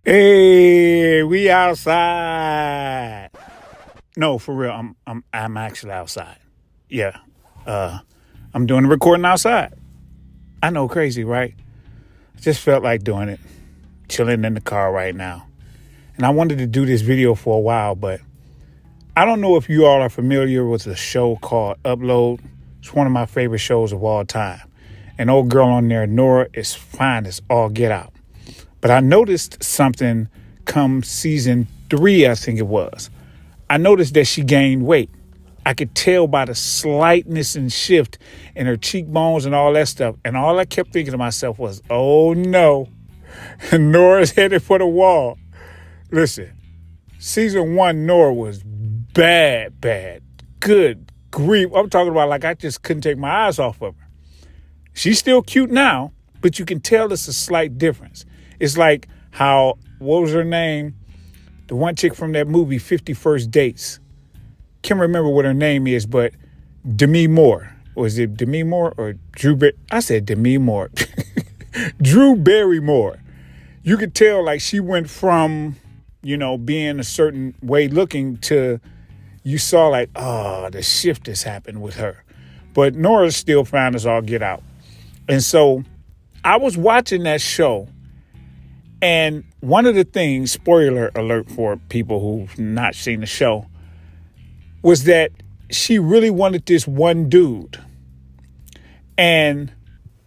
Hey, we outside. No, for real. I'm actually outside. Yeah. I'm doing the recording outside. I know, crazy, right? I just felt like doing it. Chilling in the car right now. And I wanted to do this video for a while, but I don't know if you all are familiar with a show called Upload. It's one of my favorite shows of all time. An old girl on there, Nora, is fine as all get out. But I noticed something come season 3, I think it was. I noticed that she gained weight. I could tell by the slightness and shift in her cheekbones and all that stuff. And all I kept thinking to myself was, oh no, Nora's headed for the wall. Listen, season 1, Nora was bad. Good grief. I'm talking about like I just couldn't take my eyes off of her. She's still cute now, but you can tell it's a slight difference. It's like how, what was her name? The one chick from that movie, 50 First Dates. Can't remember what her name is, but Demi Moore. Was it Demi Moore or Drew I said Demi Moore. Drew Barrymore. You could tell like she went from, being a certain way looking to you saw like, oh, the shift has happened with her. But Nora's still fine as all get out. And so I was watching that show. And one of the things, spoiler alert for people who've not seen the show, was that she really wanted this one dude. And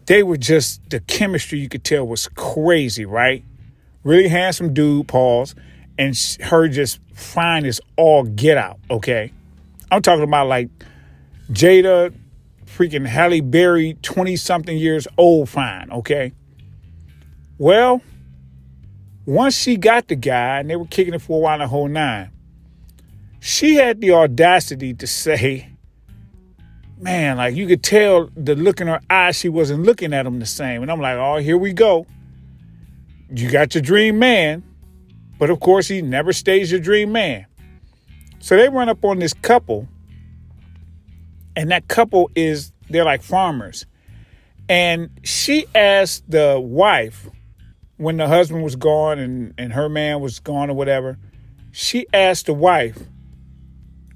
they were just, the chemistry you could tell was crazy, right? Really handsome dude, pause, and her just fine as all get out, okay? I'm talking about like Jada, freaking Halle Berry, 20-something years old fine, okay? Well, once she got the guy, and they were kicking it for a while in the whole nine, she had the audacity to say, man, like you could tell the look in her eyes, she wasn't looking at him the same. And I'm like, oh, here we go. You got your dream man, but of course he never stays your dream man. So they run up on this couple, and that couple they're like farmers. And she asked the wife, when the husband was gone and her man was gone or whatever, she asked the wife,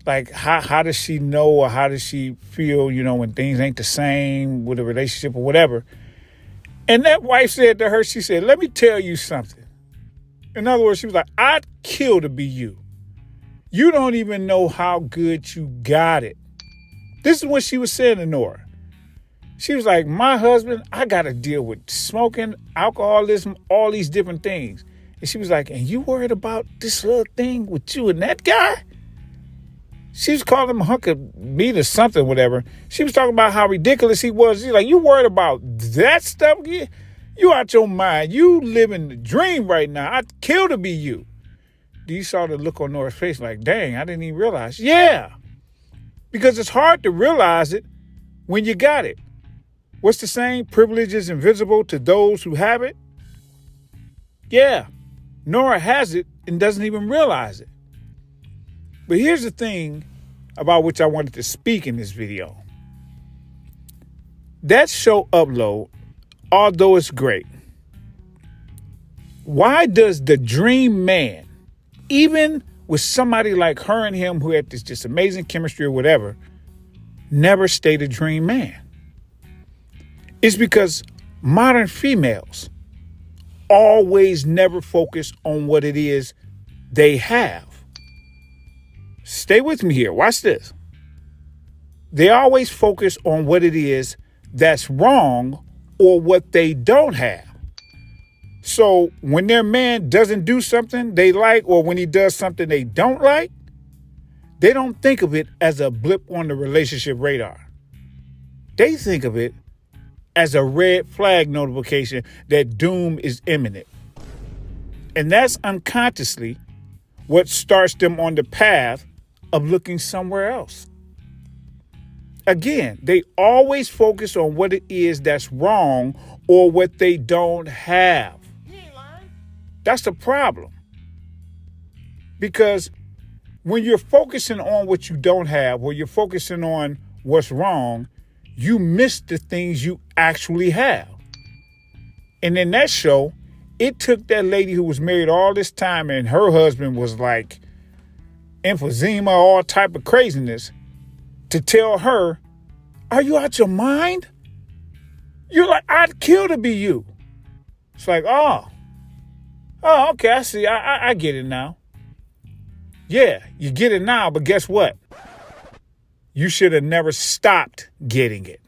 like, how does she know or how does she feel, when things ain't the same with a relationship or whatever. And that wife said to her, she said, let me tell you something. In other words, she was like, I'd kill to be you. You don't even know how good you got it. This is what she was saying to Nora. She was like, my husband, I got to deal with smoking, alcoholism, all these different things. And she was like, and you worried about this little thing with you and that guy? She was calling him a hunk of meat or something, whatever. She was talking about how ridiculous he was. She's like, you worried about that stuff? You out your mind. You living the dream right now. I'd kill to be you. You saw the look on Nora's face like, dang, I didn't even realize. Yeah, because it's hard to realize it when you got it. What's the saying? Privilege is invisible to those who have it. Yeah, Nora has it and doesn't even realize it. But here's the thing about which I wanted to speak in this video. That show Upload, although it's great, why does the dream man, even with somebody like her and him who had this just amazing chemistry or whatever, never stay the dream man? It's because modern females always never focus on what it is they have. Stay with me here. Watch this. They always focus on what it is that's wrong or what they don't have. So when their man doesn't do something they like, or when he does something they don't like, they don't think of it as a blip on the relationship radar. They think of it as a red flag notification that doom is imminent. And that's unconsciously what starts them on the path of looking somewhere else. Again, they always focus on what it is that's wrong or what they don't have. That's the problem. Because when you're focusing on what you don't have, or you're focusing on what's wrong, you miss the things you actually have. And in that show, It took that lady who was married all this time and her husband was like emphysema, all type of craziness, to tell her, are you out your mind? You're like, I'd kill to be you. It's like, oh, okay, I see. I get it now. Yeah, you get it now, but guess what? You should have never stopped getting it.